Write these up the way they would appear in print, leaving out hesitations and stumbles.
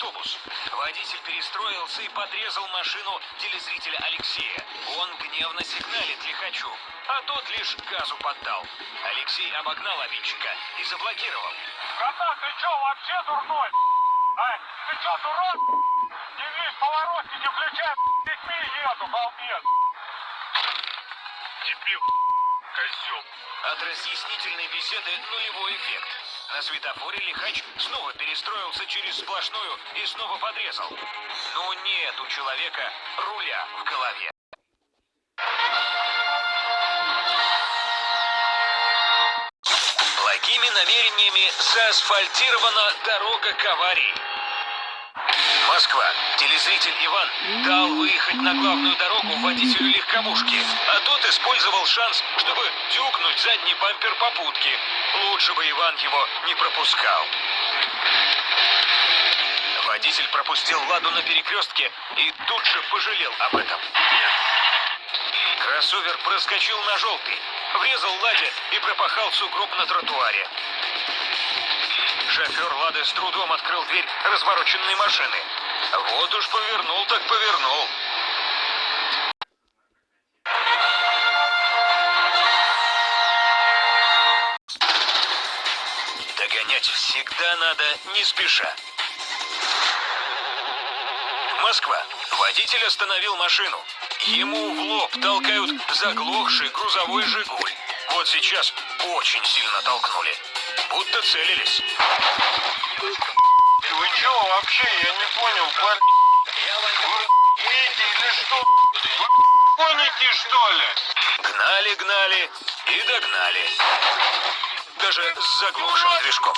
автобус. Водитель перестроился и подрезал машину телезрителя Алексея. Он гневно сигналит лихачу, а тот лишь газу поддал. Алексей обогнал обидчика и заблокировал. Братан, ты чё, вообще дурной? Ай, ты чё, дурак? Не видишь, поворотники включай, с детьми еду, балбес. Дебил, козёл. От разъяснительной беседы нулевой эффект. На светофоре лихач снова перестроился через сплошную и снова подрезал. Но нет у человека руля в голове. Благими намерениями заасфальтирована дорога к аварии. Москва. Телезритель Иван дал выехать на главную дорогу водителю легковушки, а тот использовал шанс, чтобы тюкнуть задний бампер попутки. Лучше бы Иван его не пропускал. Водитель пропустил «Ладу» на перекрестке и тут же пожалел об этом. Кроссовер проскочил на желтый, врезал «Ладе» и пропахал сугроб на тротуаре. Шофер «Лады» с трудом открыл дверь развороченной машины. Вот уж повернул так повернул. Догонять всегда надо не спеша. Москва. Водитель остановил машину. Ему в лоб толкают заглохший грузовой «Жигуль». Вот сейчас очень сильно толкнули. Будто целились. Вы чё вообще, я не понял, парень? Вы едете или что? Вы гоните, что ли? Гнали и догнали. Даже с заглохшим движком.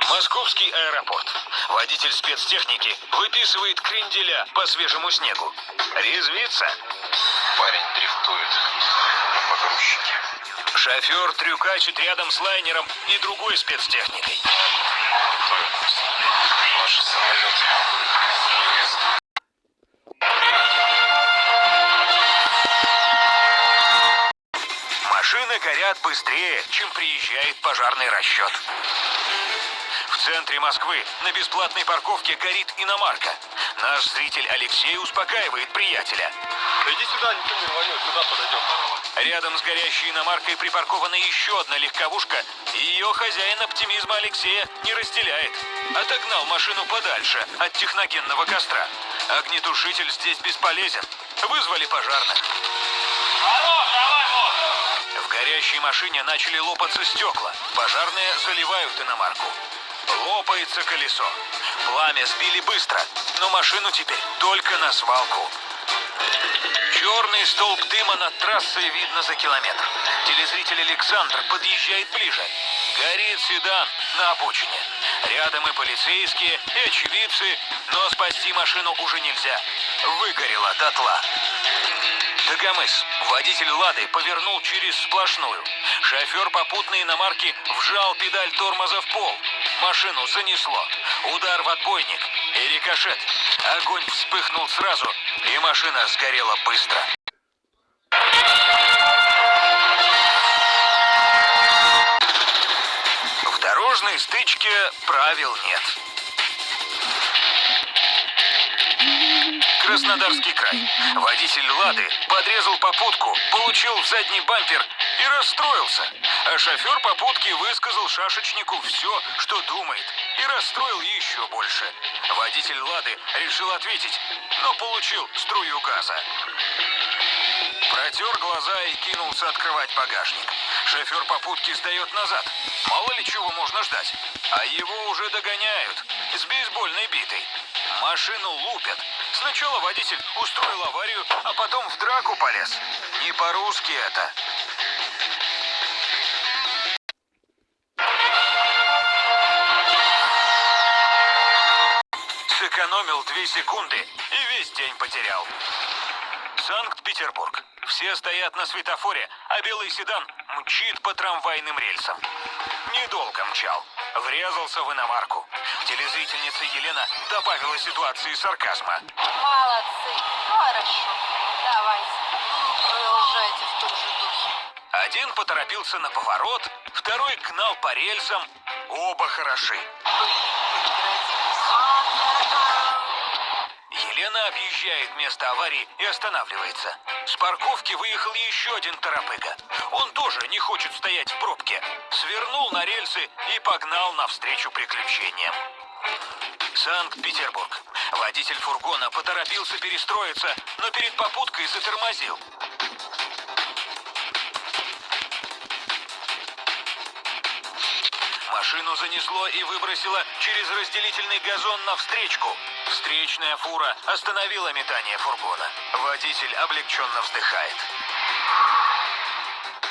Московский аэропорт. Водитель спецтехники выписывает кренделя по свежему снегу. Резвится. Парень дрифтует на погрузчике. Шофер трюкачит рядом с лайнером и другой спецтехникой. Наши самолеты. Машины горят быстрее, чем приезжает пожарный расчет. В центре Москвы на бесплатной парковке горит иномарка. Наш зритель Алексей успокаивает приятеля. Иди сюда, никто не рванет, сюда подойдем. Рядом с горящей иномаркой припаркована еще одна легковушка, и ее хозяин оптимизма Алексея не разделяет. Отогнал машину подальше от техногенного костра. Огнетушитель здесь бесполезен. Вызвали пожарных. В горящей машине начали лопаться стекла. Пожарные заливают иномарку. Лопается колесо. Пламя сбили быстро, но машину теперь только на свалку. Черный столб дыма над трассой видно за километр. Телезритель Александр подъезжает ближе. Горит седан на обочине. Рядом и полицейские, и очевидцы, но спасти машину уже нельзя. Выгорела дотла. Дагомыс. Водитель «Лады» повернул через сплошную. Шофер попутной иномарки вжал педаль тормоза в пол. Машину занесло. Удар в отбойник и рикошет. Огонь вспыхнул сразу, и машина сгорела быстро. В дорожной стычке правил нет. Краснодарский край. Водитель «Лады» подрезал попутку, получил в задний бампер и расстроился. А шофер попутки высказал шашечнику все, что думает, и расстроил еще больше. Водитель «Лады» решил ответить, но получил струю газа. Протер глаза и кинулся открывать багажник. Шофер попутки сдает назад. Мало ли чего можно ждать. А его уже догоняют с бейсбольной битой. Машину лупят. Сначала водитель устроил аварию, а потом в драку полез. Не по-русски это. Сэкономил 2 секунды и весь день потерял. Санкт-Петербург. Все стоят на светофоре, а белый седан мчит по трамвайным рельсам. Недолго мчал. Врезался в иномарку. Телезрительница Елена добавила ситуации сарказма. Молодцы. Хорошо. Давайте. Продолжайте в том же духе. Один поторопился на поворот, второй гнал по рельсам. Оба хороши. Елена объезжает место аварии и останавливается. С парковки выехал еще один торопыга. Он тоже не хочет стоять в пробке. Свернул на рельсы и погнал навстречу приключениям. Санкт-Петербург. Водитель фургона поторопился перестроиться, но перед попуткой затормозил. Машину занесло и выбросило через разделительный газон навстречку. Встречная фура остановила метание фургона. Водитель облегченно вздыхает.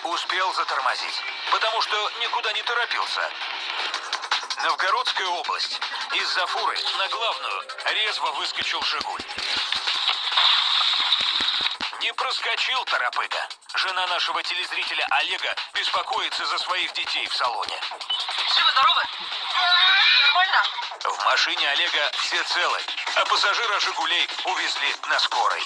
Успел затормозить, потому что никуда не торопился. Новгородская область. Из-за фуры на главную резво выскочил «Жигуль». Не проскочил торопыга. Жена нашего телезрителя Олега беспокоится за своих детей в салоне. Живы-здоровы? Нормально? В машине Олега все целы, а пассажира «Жигулей» увезли на скорой.